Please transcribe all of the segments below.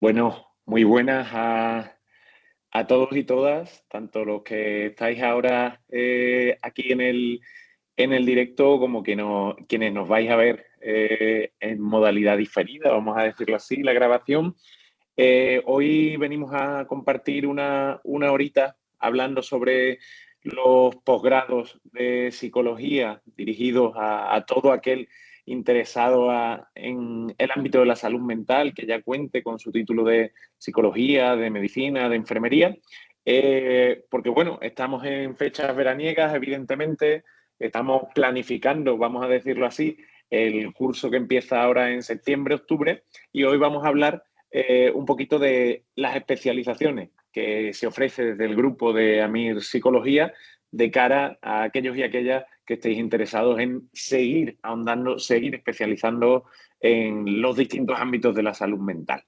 Bueno, muy buenas a todos y todas, tanto los que estáis ahora aquí en el directo como quienes nos vais a ver en modalidad diferida, vamos a decirlo así, la grabación. Hoy venimos a compartir una horita hablando sobre los posgrados de psicología dirigidos a todo aquel interesado en el ámbito de la salud mental, que ya cuente con su título de psicología, de medicina, de enfermería. Porque bueno, estamos en fechas veraniegas, evidentemente, estamos planificando, vamos a decirlo así, el curso que empieza ahora en septiembre, octubre, y hoy vamos a hablar un poquito de las especializaciones que se ofrece desde el grupo de AMIR Psicología de cara a aquellos y aquellas que estéis interesados en seguir ahondando, seguir especializando en los distintos ámbitos de la salud mental.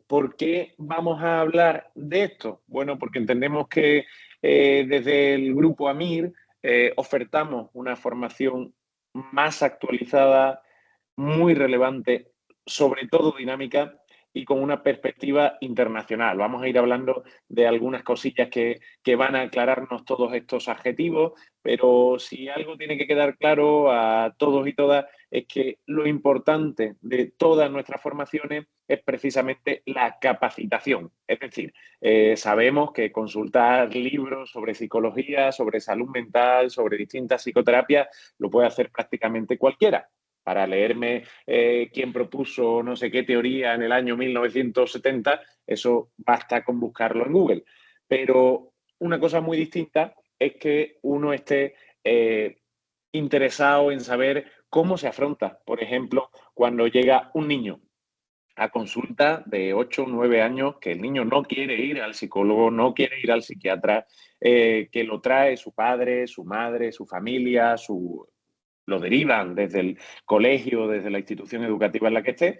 ¿Por qué vamos a hablar de esto? Bueno, porque entendemos que desde el grupo AMIR ofertamos una formación más actualizada, muy relevante, sobre todo dinámica y con una perspectiva internacional. Vamos a ir hablando de algunas cosillas que van a aclararnos todos estos adjetivos, pero si algo tiene que quedar claro a todos y todas es que lo importante de todas nuestras formaciones es precisamente la capacitación. Es decir, sabemos que consultar libros sobre psicología, sobre salud mental, sobre distintas psicoterapias, lo puede hacer prácticamente cualquiera. Para leerme quién propuso no sé qué teoría en el año 1970, eso basta con buscarlo en Google. Pero una cosa muy distinta es que uno esté interesado en saber cómo se afronta, por ejemplo, cuando llega un niño a consulta de 8 o 9 años, que el niño no quiere ir al psicólogo, no quiere ir al psiquiatra, que lo trae su padre, su madre, su familia, lo derivan desde el colegio, desde la institución educativa en la que esté,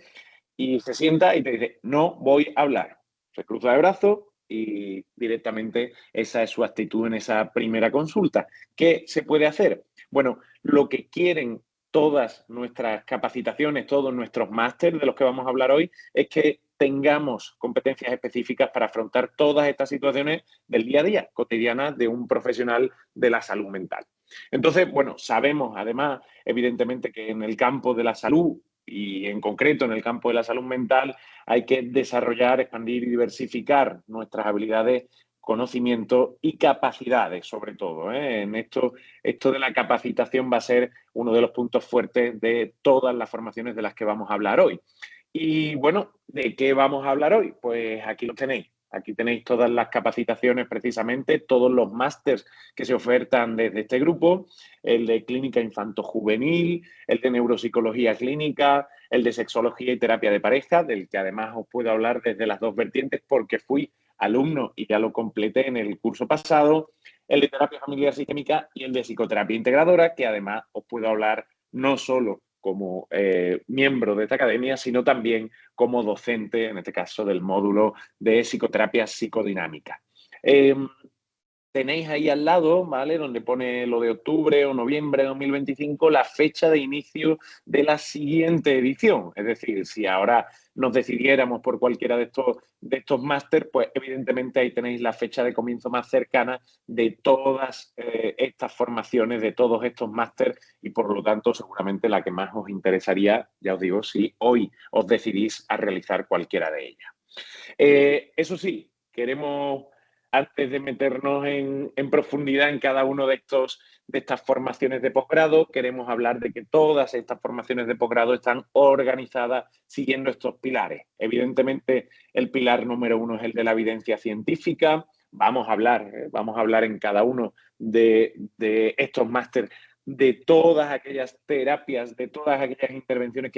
y se sienta y te dice, no voy a hablar. Se cruza de brazos y directamente esa es su actitud en esa primera consulta. ¿Qué se puede hacer? Bueno, lo que quieren todas nuestras capacitaciones, todos nuestros másteres de los que vamos a hablar hoy, es que tengamos competencias específicas para afrontar todas estas situaciones del día a día, cotidianas de un profesional de la salud mental. Entonces, bueno, sabemos además, evidentemente, que en el campo de la salud y en concreto en el campo de la salud mental hay que desarrollar, expandir y diversificar nuestras habilidades, conocimientos y capacidades, sobre todo. En esto de la capacitación va a ser uno de los puntos fuertes de todas las formaciones de las que vamos a hablar hoy. Y bueno, ¿de qué vamos a hablar hoy? Pues aquí lo tenéis. Aquí tenéis todas las capacitaciones precisamente, todos los másters que se ofertan desde este grupo, el de clínica infanto-juvenil, el de neuropsicología clínica, el de sexología y terapia de pareja, del que además os puedo hablar desde las dos vertientes porque fui alumno y ya lo completé en el curso pasado, el de terapia familiar sistémica y el de psicoterapia integradora, que además os puedo hablar no solo como miembro de esta academia, sino también como docente, en este caso del módulo de psicoterapia psicodinámica. Tenéis ahí al lado, ¿vale? Donde pone lo de octubre o noviembre de 2025, la fecha de inicio de la siguiente edición. Es decir, si ahora nos decidiéramos por cualquiera de estos máster, pues evidentemente ahí tenéis la fecha de comienzo más cercana de todas estas formaciones, de todos estos máster y por lo tanto seguramente la que más os interesaría, ya os digo, si hoy os decidís a realizar cualquiera de ellas. Eso sí, queremos, antes de meternos en profundidad en cada uno de estas formaciones de posgrado, queremos hablar de que todas estas formaciones de posgrado están organizadas siguiendo estos pilares. Evidentemente, el pilar número uno es el de la evidencia científica. Vamos a hablar en cada uno de estos másteres de todas aquellas terapias, de todas aquellas intervenciones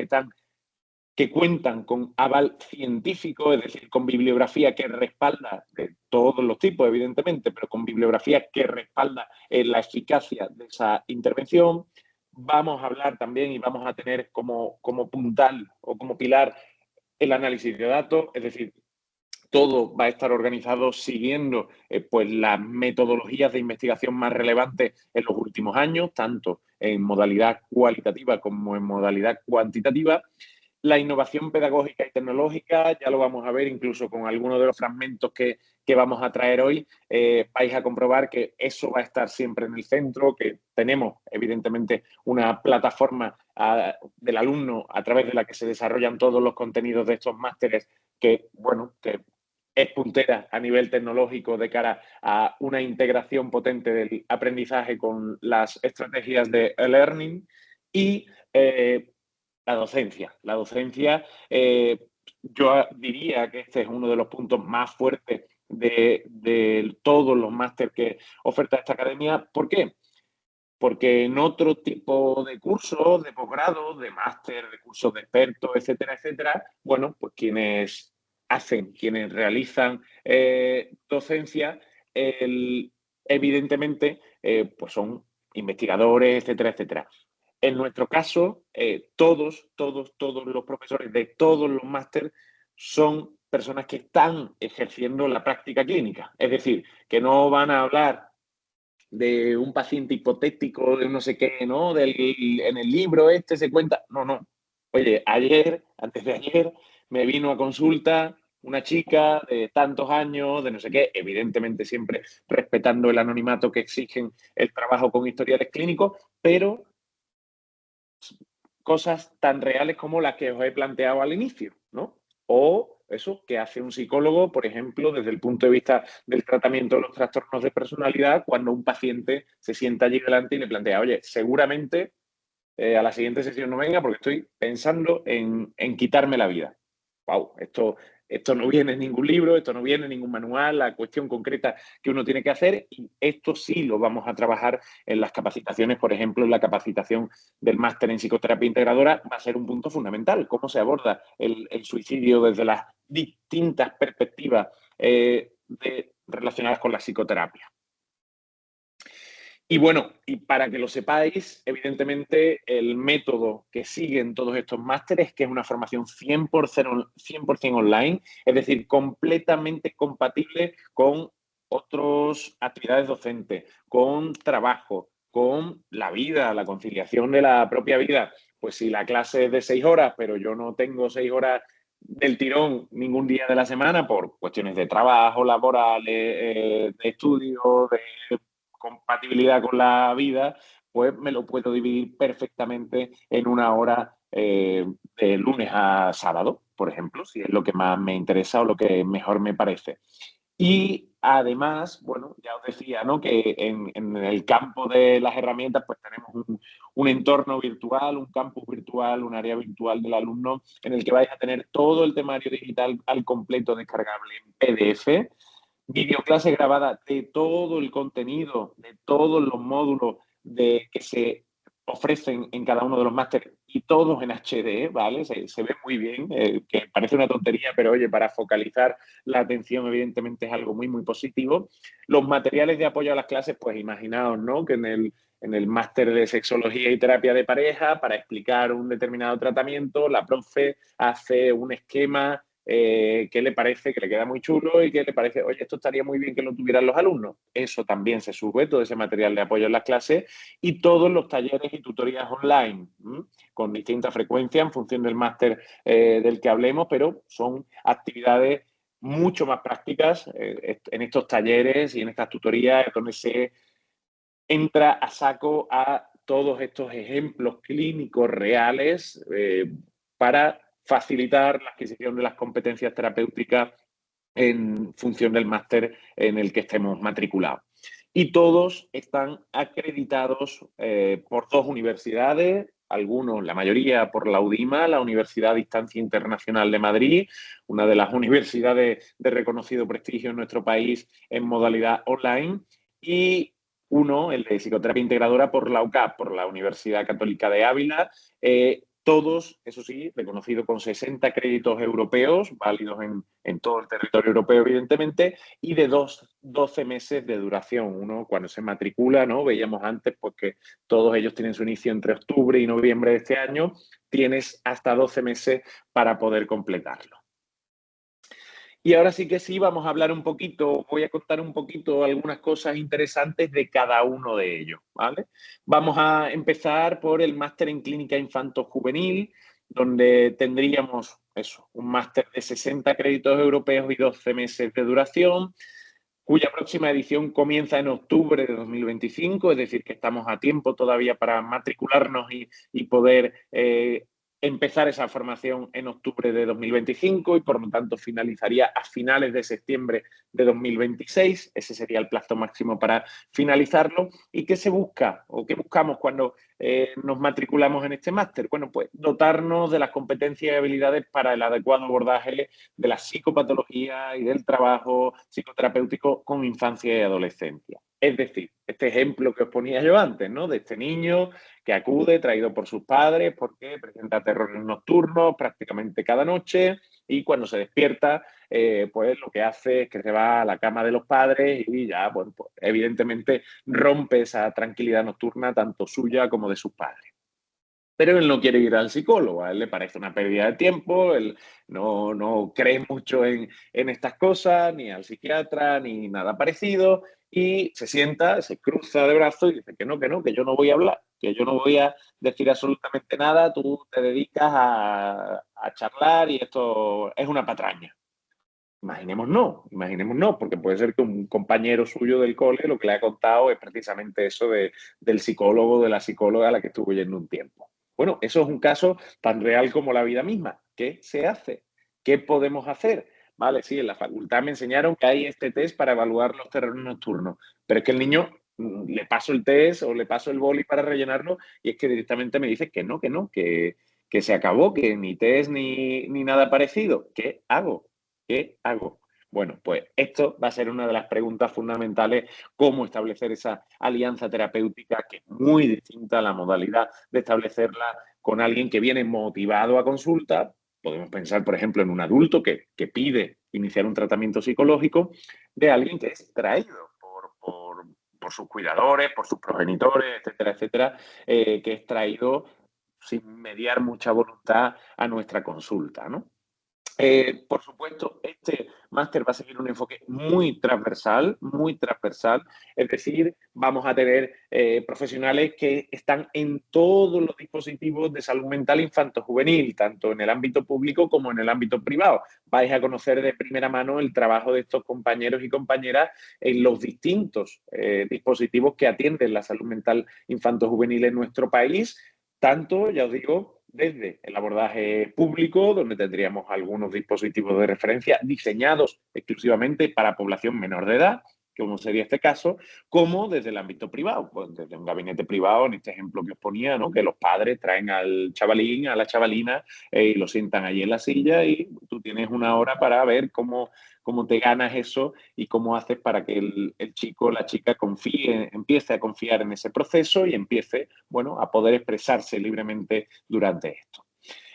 que cuentan con aval científico, es decir, con bibliografía que respalda, de todos los tipos, evidentemente, pero con bibliografía que respalda la eficacia de esa intervención. Vamos a hablar también y vamos a tener como puntal o como pilar el análisis de datos, es decir, todo va a estar organizado siguiendo pues las metodologías de investigación más relevantes en los últimos años, tanto en modalidad cualitativa como en modalidad cuantitativa. la innovación pedagógica y tecnológica, ya lo vamos a ver incluso con algunos de los fragmentos que vamos a traer hoy, vais a comprobar que eso va a estar siempre en el centro, que tenemos evidentemente una plataforma del alumno a través de la que se desarrollan todos los contenidos de estos másteres que, bueno, que es puntera a nivel tecnológico de cara a una integración potente del aprendizaje con las estrategias de e-learning y la docencia. La docencia, yo diría que este es uno de los puntos más fuertes de todos los másteres que oferta esta academia. ¿Por qué? Porque en otro tipo de cursos, de posgrado, de máster, de cursos de expertos, etcétera, etcétera, bueno, pues quienes realizan docencia, evidentemente, pues son investigadores, etcétera, etcétera. En nuestro caso, todos los profesores de todos los másteres son personas que están ejerciendo la práctica clínica. Es decir, que no van a hablar de un paciente hipotético, de no sé qué, ¿no? En el libro este se cuenta. No, no. Oye, antes de ayer, me vino a consulta una chica de tantos años, de no sé qué, evidentemente siempre respetando el anonimato que exigen el trabajo con historiales clínicos, pero cosas tan reales como las que os he planteado al inicio, ¿no? O eso que hace un psicólogo, por ejemplo, desde el punto de vista del tratamiento de los trastornos de personalidad, cuando un paciente se sienta allí delante y le plantea, oye, seguramente a la siguiente sesión no venga porque estoy pensando en quitarme la vida. Wow, esto no viene en ningún libro, esto no viene en ningún manual, la cuestión concreta que uno tiene que hacer, y esto sí lo vamos a trabajar en las capacitaciones. Por ejemplo, en la capacitación del máster en psicoterapia integradora va a ser un punto fundamental, cómo se aborda el suicidio desde las distintas perspectivas relacionadas con la psicoterapia. Y bueno, y para que lo sepáis, evidentemente el método que siguen todos estos másteres, que es una formación 100% online, es decir, completamente compatible con otras actividades docentes, con trabajo, con la vida, la conciliación de la propia vida. Pues si la clase es de 6 horas, pero yo no tengo 6 horas del tirón ningún día de la semana por cuestiones de trabajo, laborales, de estudio, de compatibilidad con la vida, pues me lo puedo dividir perfectamente en una hora de lunes a sábado, por ejemplo, si es lo que más me interesa o lo que mejor me parece. Y además, bueno, ya os decía, ¿no? Que en el campo de las herramientas, pues tenemos un entorno virtual, un campus virtual, un área virtual del alumno en el que vais a tener todo el temario digital al completo descargable en PDF, videoclase grabada de todo el contenido, de todos los módulos que se ofrecen en cada uno de los másteres y todos en HD, ¿vale? Se ve muy bien, que parece una tontería, pero oye, para focalizar la atención evidentemente es algo muy, muy positivo. Los materiales de apoyo a las clases, pues imaginaos, ¿no? Que en el máster de sexología y terapia de pareja, para explicar un determinado tratamiento, la profe hace un esquema qué le parece, que le queda muy chulo y que le parece, oye, esto estaría muy bien que lo tuvieran los alumnos. Eso también se sube, todo ese material de apoyo en las clases y todos los talleres y tutorías online, con distinta frecuencia en función del máster del que hablemos, pero son actividades mucho más prácticas en estos talleres y en estas tutorías donde se entra a saco a todos estos ejemplos clínicos reales para facilitar la adquisición de las competencias terapéuticas en función del máster en el que estemos matriculados. Y todos están acreditados por dos universidades, algunos, la mayoría, por la UDIMA, la Universidad a Distancia Internacional de Madrid, una de las universidades de reconocido prestigio en nuestro país en modalidad online, y uno, el de psicoterapia integradora, por la UCAP, por la Universidad Católica de Ávila, todos, eso sí, reconocido con 60 créditos europeos, válidos en todo el territorio europeo, evidentemente, y de 12 meses de duración. Uno, cuando se matricula, ¿no? Veíamos antes pues, que todos ellos tienen su inicio entre octubre y noviembre de este año, tienes hasta 12 meses para poder completarlo. Y ahora sí que sí, vamos a hablar un poquito, voy a contar un poquito algunas cosas interesantes de cada uno de ellos, ¿vale? Vamos a empezar por el máster en clínica infanto-juvenil, donde tendríamos eso, un máster de 60 créditos europeos y 12 meses de duración, cuya próxima edición comienza en octubre de 2025, es decir, que estamos a tiempo todavía para matricularnos y poder empezar esa formación en octubre de 2025 y por lo tanto finalizaría a finales de septiembre de 2026. Ese sería el plazo máximo para finalizarlo. ¿Y qué se busca o qué buscamos cuando nos matriculamos en este máster? Bueno, pues dotarnos de las competencias y habilidades para el adecuado abordaje de la psicopatología y del trabajo psicoterapéutico con infancia y adolescencia. Es decir, este ejemplo que os ponía yo antes, ¿no? De este niño que acude traído por sus padres porque presenta terrores nocturnos prácticamente cada noche y cuando se despierta, pues lo que hace es que se va a la cama de los padres y ya, bueno, pues, evidentemente rompe esa tranquilidad nocturna tanto suya como de sus padres. Pero él no quiere ir al psicólogo, a él le parece una pérdida de tiempo, él no cree mucho en estas cosas, ni al psiquiatra, ni nada parecido, y se sienta, se cruza de brazos y dice que yo no voy a hablar, que yo no voy a decir absolutamente nada, tú te dedicas a charlar y esto es una patraña. Imaginemos no, porque puede ser que un compañero suyo del cole lo que le ha contado es precisamente eso del psicólogo, de la psicóloga a la que estuvo yendo un tiempo. Bueno, eso es un caso tan real como la vida misma. ¿Qué se hace? ¿Qué podemos hacer? Vale, sí, en la facultad me enseñaron que hay este test para evaluar los terrores nocturnos, pero es que el niño le paso el test o le paso el boli para rellenarlo y es que directamente me dice que se acabó, que ni test ni nada parecido. ¿Qué hago? ¿Qué hago? Bueno, pues esto va a ser una de las preguntas fundamentales, cómo establecer esa alianza terapéutica que es muy distinta a la modalidad de establecerla con alguien que viene motivado a consulta. Podemos pensar, por ejemplo, en un adulto que pide iniciar un tratamiento psicológico de alguien que es traído por sus cuidadores, por sus progenitores, etcétera, etcétera, que es traído sin mediar mucha voluntad a nuestra consulta, ¿no? Por supuesto, este máster va a seguir un enfoque muy transversal, es decir, vamos a tener profesionales que están en todos los dispositivos de salud mental infanto-juvenil, tanto en el ámbito público como en el ámbito privado. Vais a conocer de primera mano el trabajo de estos compañeros y compañeras en los distintos dispositivos que atienden la salud mental infanto-juvenil en nuestro país, tanto, ya os digo, desde el abordaje público, donde tendríamos algunos dispositivos de referencia diseñados exclusivamente para población menor de edad, como sería este caso, como desde el ámbito privado, pues desde un gabinete privado, en este ejemplo que os ponía, ¿no? Que los padres traen al chavalín, a la chavalina, y lo sientan allí en la silla y tú tienes una hora para ver cómo te ganas eso y cómo haces para que el chico o la chica confíe, empiece a confiar en ese proceso y empiece, bueno, a poder expresarse libremente durante esto.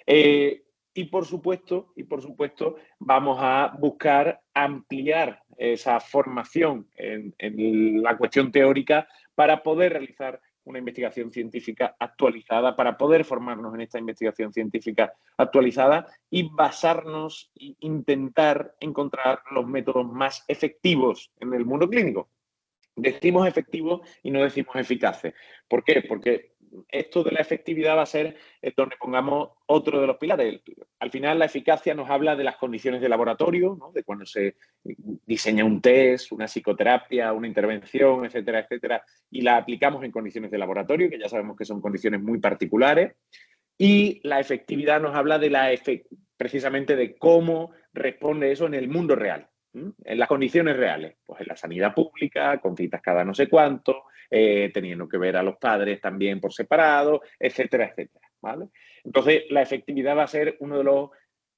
Eh, por supuesto, vamos a buscar ampliar esa formación en la cuestión teórica para poder realizar una investigación científica actualizada, para poder formarnos en esta investigación científica actualizada y basarnos e intentar encontrar los métodos más efectivos en el mundo clínico. Decimos efectivos y no decimos eficaces. ¿Por qué? Porque esto de la efectividad va a ser donde pongamos otro de los pilares. Al final, la eficacia nos habla de las condiciones de laboratorio, ¿no? De cuando se diseña un test, una psicoterapia, una intervención, etcétera, etcétera, y la aplicamos en condiciones de laboratorio, que ya sabemos que son condiciones muy particulares. Y la efectividad nos habla de precisamente de cómo responde eso en el mundo real, en las condiciones reales, pues en la sanidad pública, con citas cada no sé cuánto, teniendo que ver a los padres también por separado, etcétera, etcétera, ¿vale? Entonces, la efectividad va a ser uno de los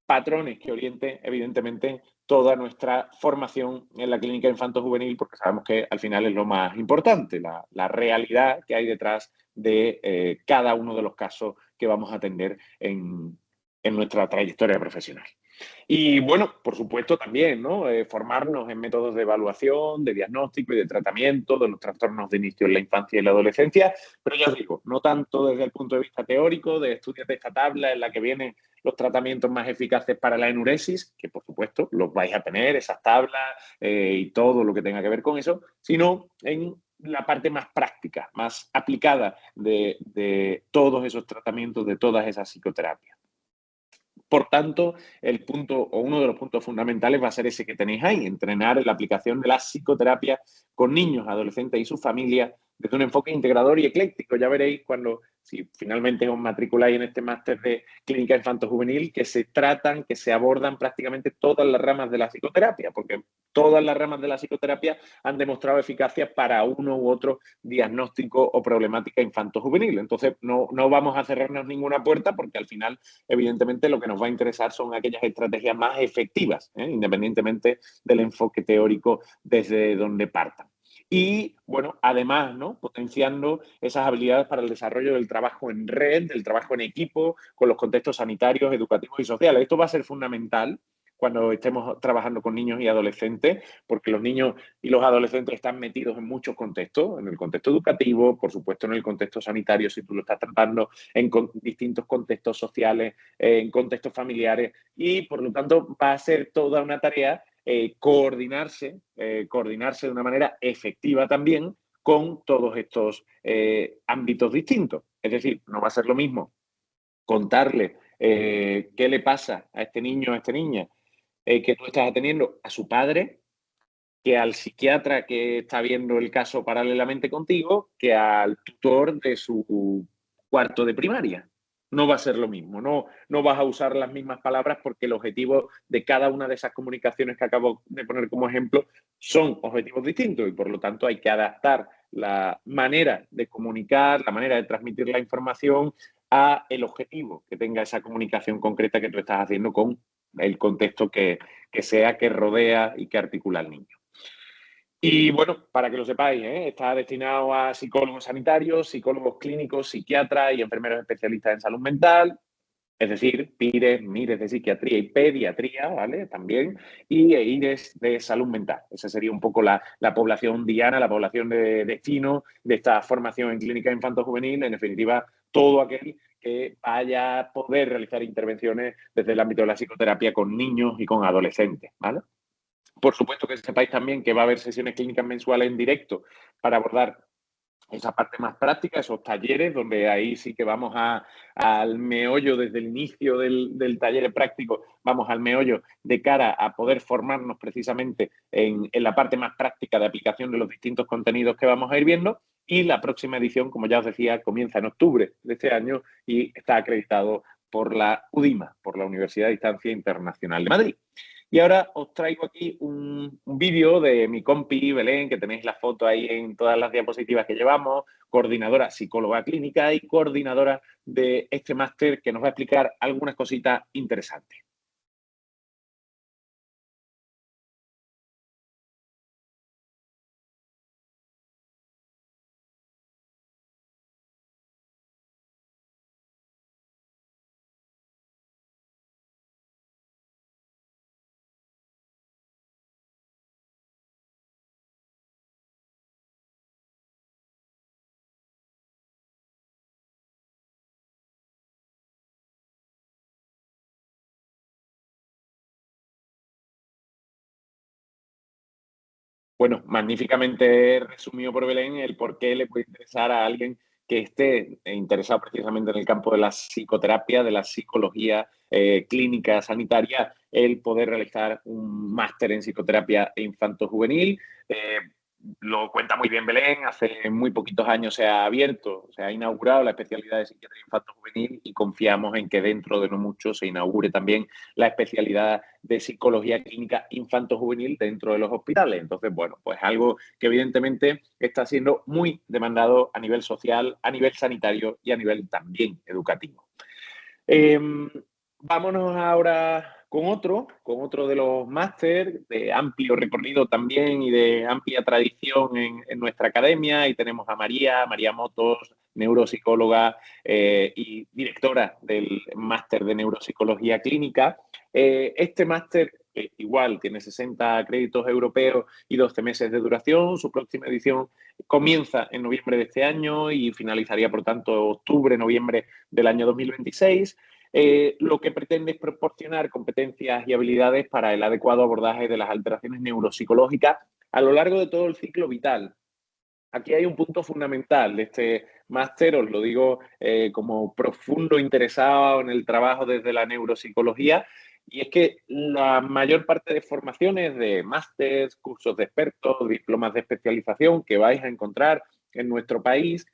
patrones que oriente, evidentemente, toda nuestra formación en la clínica infanto-juvenil, porque sabemos que al final es lo más importante, la realidad que hay detrás de cada uno de los casos que vamos a atender en nuestra trayectoria profesional. Y bueno, por supuesto también, ¿no? Formarnos en métodos de evaluación, de diagnóstico y de tratamiento de los trastornos de inicio en la infancia y la adolescencia, pero ya os digo, no tanto desde el punto de vista teórico, de estudios de esta tabla en la que vienen los tratamientos más eficaces para la enuresis, que por supuesto los vais a tener, esas tablas y todo lo que tenga que ver con eso, sino en la parte más práctica, más aplicada de todos esos tratamientos, de todas esas psicoterapias. Por tanto, el punto o uno de los puntos fundamentales va a ser ese que tenéis ahí, entrenar en la aplicación de la psicoterapia con niños, adolescentes y sus familias desde un enfoque integrador y ecléctico. Ya veréis cuando, si finalmente os matriculáis en este máster de clínica infanto-juvenil, que se tratan, que se abordan prácticamente todas las ramas de la psicoterapia, porque todas las ramas de la psicoterapia han demostrado eficacia para uno u otro diagnóstico o problemática infanto-juvenil. Entonces, no vamos a cerrarnos ninguna puerta porque al final, evidentemente, lo que nos va a interesar son aquellas estrategias más efectivas, independientemente del enfoque teórico desde donde partan. Y, bueno, además, ¿no?, potenciando esas habilidades para el desarrollo del trabajo en red, del trabajo en equipo, con los contextos sanitarios, educativos y sociales. Esto va a ser fundamental cuando estemos trabajando con niños y adolescentes, porque los niños y los adolescentes están metidos en muchos contextos, en el contexto educativo, por supuesto en el contexto sanitario, si tú lo estás tratando en distintos contextos sociales, en contextos familiares, y por lo tanto va a ser toda una tarea coordinarse de una manera efectiva también con todos estos ámbitos distintos. Es decir, no va a ser lo mismo contarle qué le pasa a este niño o a esta niña que tú estás atendiendo a su padre, que al psiquiatra que está viendo el caso paralelamente contigo, que al tutor de su cuarto de primaria. No va a ser lo mismo, no vas a usar las mismas palabras porque el objetivo de cada una de esas comunicaciones que acabo de poner como ejemplo son objetivos distintos y por lo tanto hay que adaptar la manera de comunicar, la manera de transmitir la información a el objetivo que tenga esa comunicación concreta que tú estás haciendo con el contexto que sea que rodea y que articula al niño. Y bueno, para que lo sepáis, está destinado a psicólogos sanitarios, psicólogos clínicos, psiquiatras y enfermeros especialistas en salud mental, es decir, PIRES, MIRES de psiquiatría y pediatría, ¿vale? También, y EIRES de salud mental. Esa sería un poco la población diana, la población de destino de esta formación en clínica infanto-juvenil, en definitiva, todo aquel que vaya a poder realizar intervenciones desde el ámbito de la psicoterapia con niños y con adolescentes, ¿vale? Por supuesto que sepáis también que va a haber sesiones clínicas mensuales en directo para abordar esa parte más práctica, esos talleres, donde ahí sí que vamos al meollo desde el inicio del taller práctico, vamos al meollo de cara a poder formarnos precisamente en la parte más práctica de aplicación de los distintos contenidos que vamos a ir viendo. Y la próxima edición, como ya os decía, comienza en octubre de este año y está acreditado por la UDIMA, por la Universidad de Distancia Internacional de Madrid. Y ahora os traigo aquí un vídeo de mi compi Belén, que tenéis la foto ahí en todas las diapositivas que llevamos, coordinadora psicóloga clínica y coordinadora de este máster, que nos va a explicar algunas cositas interesantes. Bueno, magníficamente resumido por Belén el por qué le puede interesar a alguien que esté interesado precisamente en el campo de la psicoterapia, de la psicología clínica sanitaria, el poder realizar un máster en psicoterapia infanto-juvenil. Lo cuenta muy bien Belén, hace muy poquitos años se ha abierto, se ha inaugurado la especialidad de psiquiatría infanto-juvenil y confiamos en que dentro de no mucho se inaugure también la especialidad de psicología clínica infanto-juvenil dentro de los hospitales. Entonces, bueno, pues algo que evidentemente está siendo muy demandado a nivel social, a nivel sanitario y a nivel también educativo. Eh, Vámonos ahora con otro de los máster de amplio recorrido también y de amplia tradición en nuestra academia. Y tenemos a María Motos, neuropsicóloga y directora del máster de neuropsicología clínica. Este máster igual tiene 60 créditos europeos y 12 meses de duración. Su próxima edición comienza en noviembre de este año y finalizaría, por tanto, octubre, noviembre del año 2026. Lo que pretende es proporcionar competencias y habilidades para el adecuado abordaje de las alteraciones neuropsicológicas a lo largo de todo el ciclo vital. Aquí hay un punto fundamental de este máster, os lo digo como profundo interesado en el trabajo desde la neuropsicología, y es que la mayor parte de formaciones de másters, cursos de expertos, diplomas de especialización que vais a encontrar en nuestro país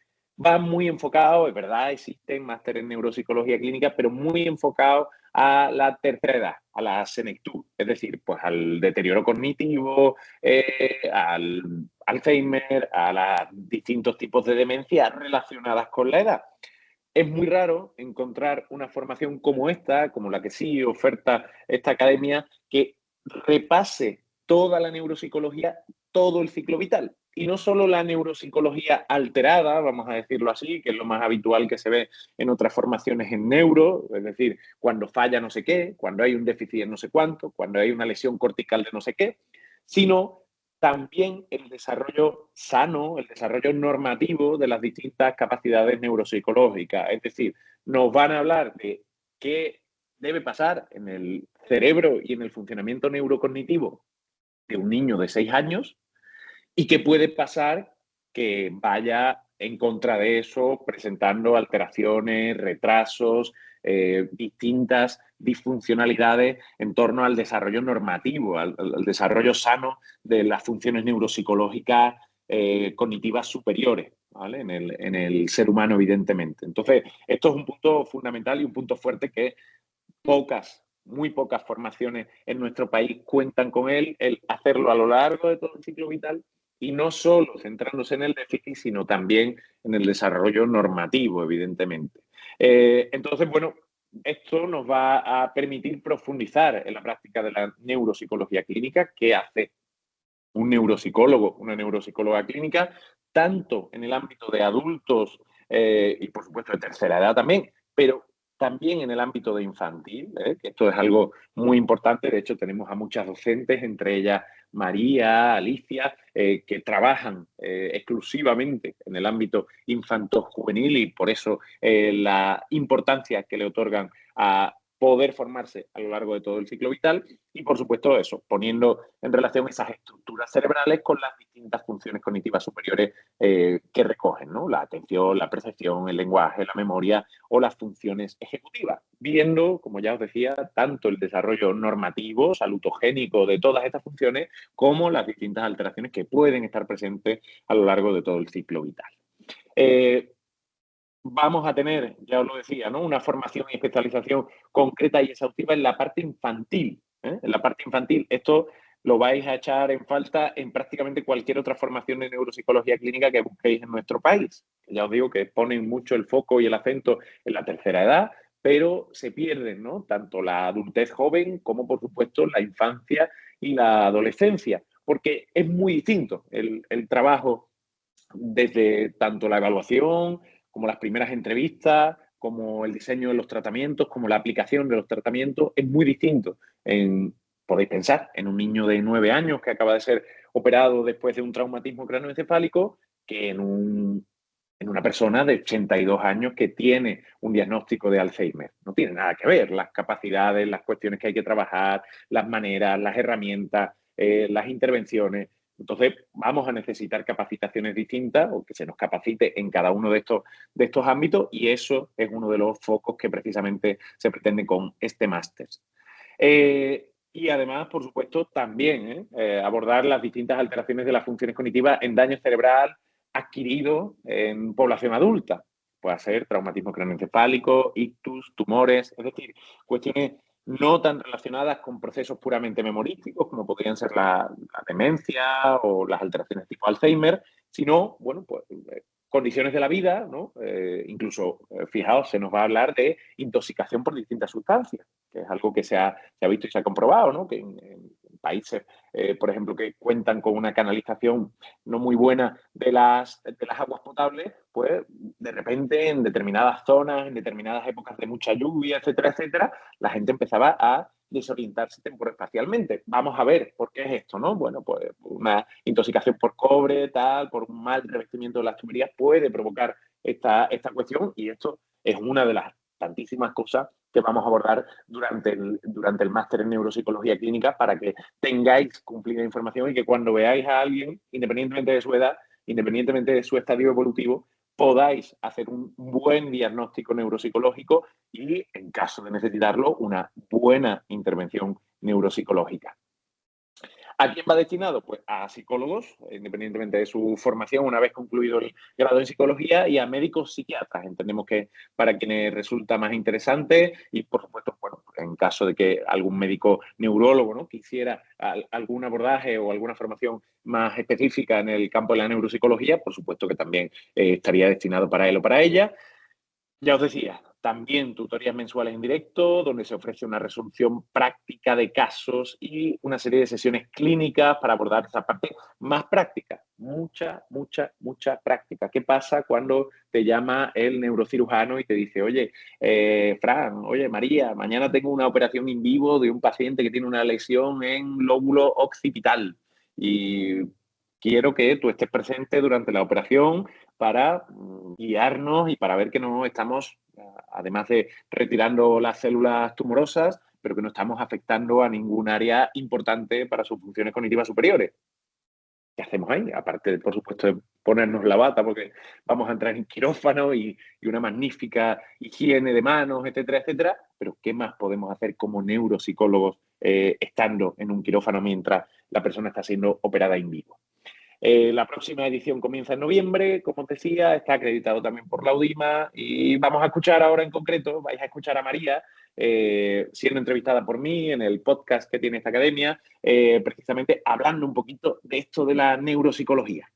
van muy enfocados, es verdad, existen másteres en neuropsicología clínica, pero muy enfocados a la tercera edad, a la senectud, es decir, pues al deterioro cognitivo, al Alzheimer, a los distintos tipos de demencia relacionadas con la edad. Es muy raro encontrar una formación como esta, como la que sí oferta esta academia, que repase toda la neuropsicología, todo el ciclo vital. Y no solo la neuropsicología alterada, vamos a decirlo así, que es lo más habitual que se ve en otras formaciones en neuro, es decir, cuando falla no sé qué, cuando hay un déficit en no sé cuánto, cuando hay una lesión cortical de no sé qué, sino también el desarrollo sano, el desarrollo normativo de las distintas capacidades neuropsicológicas. Es decir, nos van a hablar de qué debe pasar en el cerebro y en el funcionamiento neurocognitivo de un niño de 6 años y qué puede pasar que vaya en contra de eso, presentando alteraciones, retrasos, distintas disfuncionalidades en torno al desarrollo normativo, al desarrollo sano de las funciones neuropsicológicas cognitivas superiores, ¿vale? En el ser humano, evidentemente. Entonces, esto es un punto fundamental y un punto fuerte que muy pocas formaciones en nuestro país cuentan con él, el hacerlo a lo largo de todo el ciclo vital y no solo centrándose en el déficit, sino también en el desarrollo normativo, evidentemente. Entonces, bueno, esto nos va a permitir profundizar en la práctica de la neuropsicología clínica, que hace un neuropsicólogo, una neuropsicóloga clínica, tanto en el ámbito de adultos y, por supuesto, de tercera edad también, pero también en el ámbito de infantil, que esto es algo muy importante. De hecho, tenemos a muchas docentes, entre ellas María, Alicia, que trabajan exclusivamente en el ámbito infanto-juvenil y por eso la importancia que le otorgan a poder formarse a lo largo de todo el ciclo vital y, por supuesto, eso, poniendo en relación esas estructuras cerebrales con las distintas funciones cognitivas superiores que recogen, ¿no? La atención, la percepción, el lenguaje, la memoria o las funciones ejecutivas, viendo, como ya os decía, tanto el desarrollo normativo, salutogénico de todas estas funciones, como las distintas alteraciones que pueden estar presentes a lo largo de todo el ciclo vital. Vamos a tener, ya os lo decía, ¿no? Una formación y especialización concreta y exhaustiva en la parte infantil. En la parte infantil, esto lo vais a echar en falta en prácticamente cualquier otra formación de neuropsicología clínica que busquéis en nuestro país. Ya os digo que ponen mucho el foco y el acento en la tercera edad, pero se pierden, ¿no? Tanto la adultez joven como, por supuesto, la infancia y la adolescencia, porque es muy distinto el trabajo desde tanto la evaluación como las primeras entrevistas, como el diseño de los tratamientos, como la aplicación de los tratamientos, es muy distinto. Podéis pensar en un niño de 9 años que acaba de ser operado después de un traumatismo craneoencefálico que en una persona de 82 años que tiene un diagnóstico de Alzheimer. No tiene nada que ver las capacidades, las cuestiones que hay que trabajar, las maneras, las herramientas, las intervenciones. Entonces, vamos a necesitar capacitaciones distintas o que se nos capacite en cada uno de estos ámbitos y eso es uno de los focos que precisamente se pretende con este máster. Y además, por supuesto, también abordar las distintas alteraciones de las funciones cognitivas en daño cerebral adquirido en población adulta. Puede ser traumatismo craneoencefálico, ictus, tumores, es decir, cuestiones no tan relacionadas con procesos puramente memorísticos, como podrían ser la demencia o las alteraciones tipo Alzheimer, sino, bueno, pues condiciones de la vida, ¿no? Incluso, fijaos, se nos va a hablar de intoxicación por distintas sustancias, que es algo que se ha visto y se ha comprobado, ¿no? Que en países, por ejemplo, que cuentan con una canalización no muy buena de las aguas potables, pues de repente en determinadas zonas, en determinadas épocas de mucha lluvia, etcétera, etcétera, la gente empezaba a desorientarse temporoespacialmente. Vamos a ver por qué es esto, ¿no? Bueno, pues una intoxicación por cobre, tal, por un mal revestimiento de las tuberías puede provocar esta cuestión y esto es una de las tantísimas cosas que vamos a abordar durante el máster en neuropsicología clínica para que tengáis cumplida información y que cuando veáis a alguien, independientemente de su edad, independientemente de su estadio evolutivo, podáis hacer un buen diagnóstico neuropsicológico y, en caso de necesitarlo, una buena intervención neuropsicológica. ¿A quién va destinado? Pues a psicólogos, independientemente de su formación, una vez concluido el grado en psicología, y a médicos psiquiatras. Entendemos que para quienes resulta más interesante y, por supuesto, bueno, en caso de que algún médico neurólogo, ¿no?, quisiera algún abordaje o alguna formación más específica en el campo de la neuropsicología, por supuesto que también estaría destinado para él o para ella. Ya os decía, también tutorías mensuales en directo, donde se ofrece una resolución práctica de casos y una serie de sesiones clínicas para abordar esa parte más práctica. Mucha práctica. ¿Qué pasa cuando te llama el neurocirujano y te dice, oye, Fran, oye, María, mañana tengo una operación in vivo de un paciente que tiene una lesión en lóbulo occipital y quiero que tú estés presente durante la operación para guiarnos y para ver que no estamos, además de retirando las células tumorosas, pero que no estamos afectando a ningún área importante para sus funciones cognitivas superiores. ¿Qué hacemos ahí? Aparte, por supuesto, de ponernos la bata, porque vamos a entrar en quirófano y una magnífica higiene de manos, etcétera, etcétera. Pero ¿qué más podemos hacer como neuropsicólogos estando en un quirófano mientras la persona está siendo operada in vivo? La próxima edición comienza en noviembre, como os decía, está acreditado también por la UDIMA y vamos a escuchar ahora en concreto, vais a escuchar a María siendo entrevistada por mí en el podcast que tiene esta academia, precisamente hablando un poquito de esto de la neuropsicología.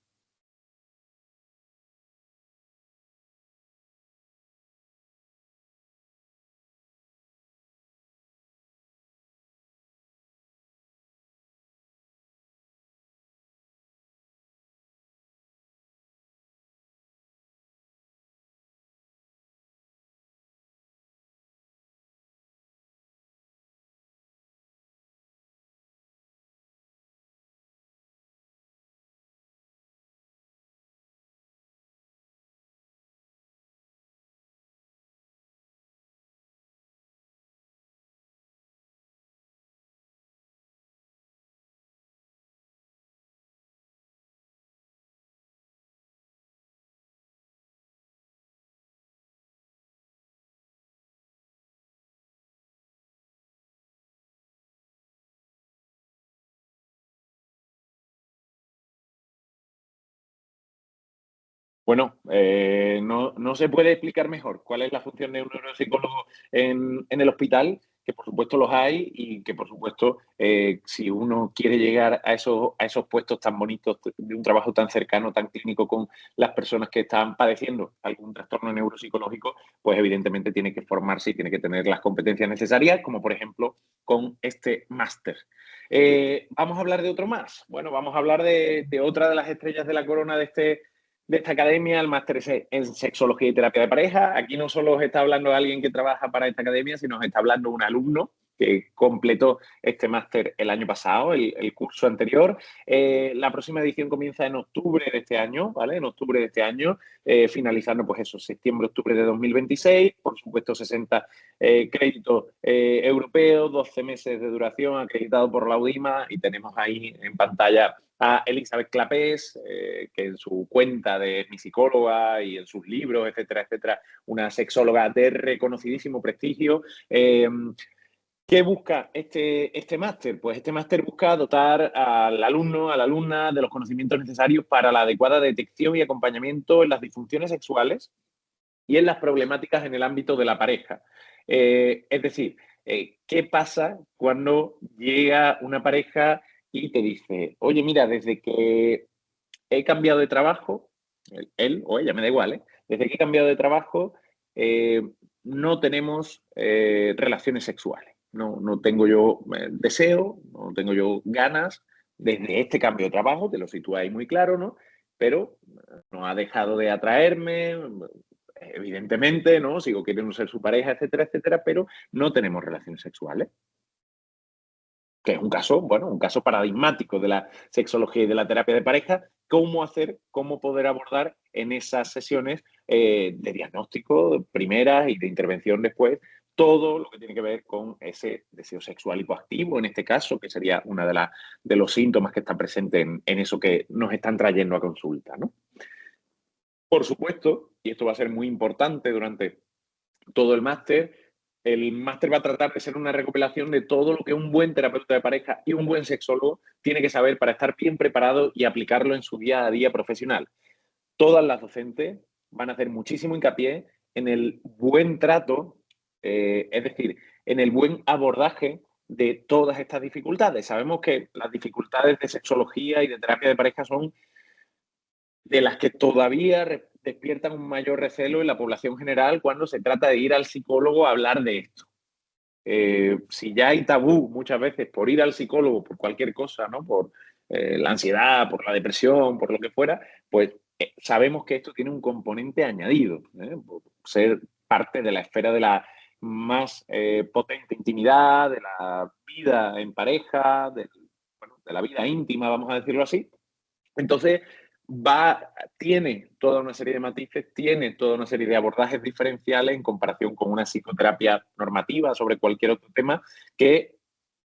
Bueno, no se puede explicar mejor cuál es la función de un neuropsicólogo en el hospital, que por supuesto los hay y que por supuesto si uno quiere llegar a esos puestos tan bonitos de un trabajo tan cercano, tan clínico con las personas que están padeciendo algún trastorno neuropsicológico, pues evidentemente tiene que formarse y tiene que tener las competencias necesarias, como por ejemplo con este máster. ¿Vamos a hablar de otro más? Bueno, vamos a hablar de otra de las estrellas de la corona de esta academia, el máster en sexología y terapia de pareja. Aquí no solo os está hablando alguien que trabaja para esta academia, sino os está hablando un alumno que completó este máster el año pasado, el curso anterior. La próxima edición comienza en octubre de este año, ¿vale? En octubre de este año, finalizando pues eso, septiembre-octubre de 2026. Por supuesto, 60 créditos europeos, 12 meses de duración, acreditado por la UDIMA, y tenemos ahí en pantalla a Elizabeth Clapés, que en su cuenta de mi psicóloga y en sus libros, etcétera, etcétera, una sexóloga de reconocidísimo prestigio. ¿Qué busca este máster? Pues este máster busca dotar al alumno, a la alumna de los conocimientos necesarios para la adecuada detección y acompañamiento en las disfunciones sexuales y en las problemáticas en el ámbito de la pareja. Es decir, ¿qué pasa cuando llega una pareja y te dice, oye, mira, desde que he cambiado de trabajo, él o ella, me da igual, ¿eh? Desde que he cambiado de trabajo, eh, no tenemos relaciones sexuales. No tengo yo deseo, no tengo yo ganas desde este cambio de trabajo, te lo sitúa ahí muy claro, ¿no? Pero no ha dejado de atraerme, evidentemente, ¿no? Sigo queriendo ser su pareja, etcétera, etcétera, pero no tenemos relaciones sexuales. Que es un caso, bueno, un caso paradigmático de la sexología y de la terapia de pareja, cómo hacer, cómo poder abordar en esas sesiones de diagnóstico primeras y de intervención después todo lo que tiene que ver con ese deseo sexual hipoactivo, en este caso, que sería uno de los síntomas que está presente en eso que nos están trayendo a consulta, ¿no? Por supuesto, y esto va a ser muy importante durante todo el máster va a tratar de ser una recopilación de todo lo que un buen terapeuta de pareja y un buen sexólogo tiene que saber para estar bien preparado y aplicarlo en su día a día profesional. Todas las docentes van a hacer muchísimo hincapié en el buen trato, es decir, en el buen abordaje de todas estas dificultades. Sabemos que las dificultades de sexología y de terapia de pareja son de las que todavía despiertan un mayor recelo en la población general cuando se trata de ir al psicólogo a hablar de esto. Si ya hay tabú muchas veces por ir al psicólogo por cualquier cosa, ¿no? Por la ansiedad, por la depresión, por lo que fuera, pues sabemos que esto tiene un componente añadido, por ser parte de la esfera de la más potente intimidad, de la vida en pareja, bueno, de la vida íntima, vamos a decirlo así. Entonces, tiene toda una serie de matices, tiene toda una serie de abordajes diferenciales en comparación con una psicoterapia normativa sobre cualquier otro tema que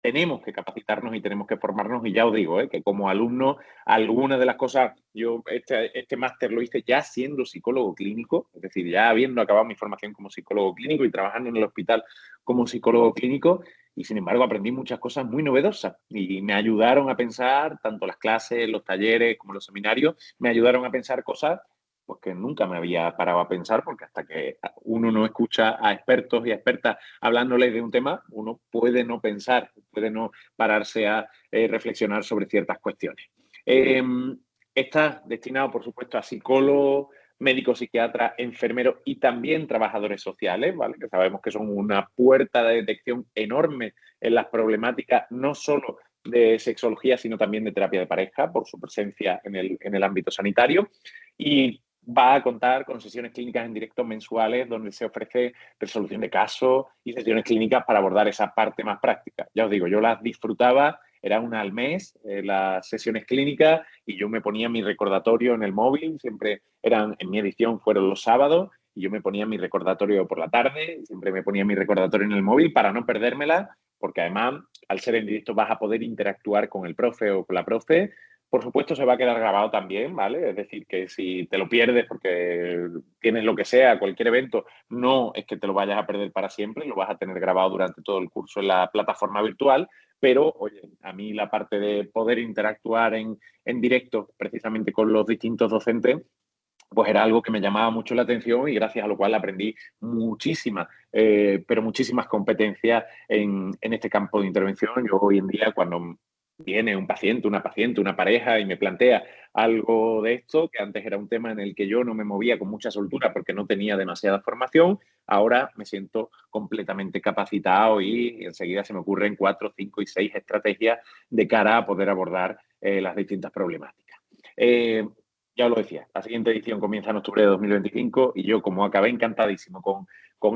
tenemos que capacitarnos y tenemos que formarnos. Y ya os digo, que como alumno, algunas de las cosas, yo este máster lo hice ya siendo psicólogo clínico, es decir, ya habiendo acabado mi formación como psicólogo clínico y trabajando en el hospital como psicólogo clínico, y sin embargo aprendí muchas cosas muy novedosas y me ayudaron a pensar, tanto las clases, los talleres como los seminarios, me ayudaron a pensar cosas pues que nunca me había parado a pensar, porque hasta que uno no escucha a expertos y a expertas hablándoles de un tema, uno puede no pensar, puede no pararse a reflexionar sobre ciertas cuestiones. Eh, Está destinado, por supuesto, a psicólogos, médicos, psiquiatras, enfermeros y también trabajadores sociales, ¿vale? Que sabemos que son una puerta de detección enorme en las problemáticas, no solo de sexología, sino también de terapia de pareja, por su presencia en el ámbito sanitario. Y va a contar con sesiones clínicas en directo mensuales donde se ofrece resolución de casos y sesiones clínicas para abordar esa parte más práctica. Ya os digo, yo las disfrutaba, era una al mes, las sesiones clínicas, y yo me ponía mi recordatorio en el móvil, siempre eran, en mi edición fueron los sábados, y yo me ponía mi recordatorio por la tarde, siempre me ponía mi recordatorio en el móvil para no perdérmela, porque además, al ser en directo, vas a poder interactuar con el profe o con la profe. Por supuesto, se va a quedar grabado también, ¿vale? Es decir, que si te lo pierdes porque tienes lo que sea, cualquier evento, no es que te lo vayas a perder para siempre, lo vas a tener grabado durante todo el curso en la plataforma virtual, pero, oye, a mí la parte de poder interactuar en directo precisamente con los distintos docentes, pues era algo que me llamaba mucho la atención y gracias a lo cual aprendí muchísimas, pero muchísimas competencias en este campo de intervención. Yo hoy en día, cuando viene un paciente, una pareja y me plantea algo de esto, que antes era un tema en el que yo no me movía con mucha soltura porque no tenía demasiada formación, ahora me siento completamente capacitado y enseguida se me ocurren 4, 5 y 6 estrategias de cara a poder abordar las distintas problemáticas. Eh, ya os lo decía, la siguiente edición comienza en octubre de 2025 y yo, como acabé encantadísimo con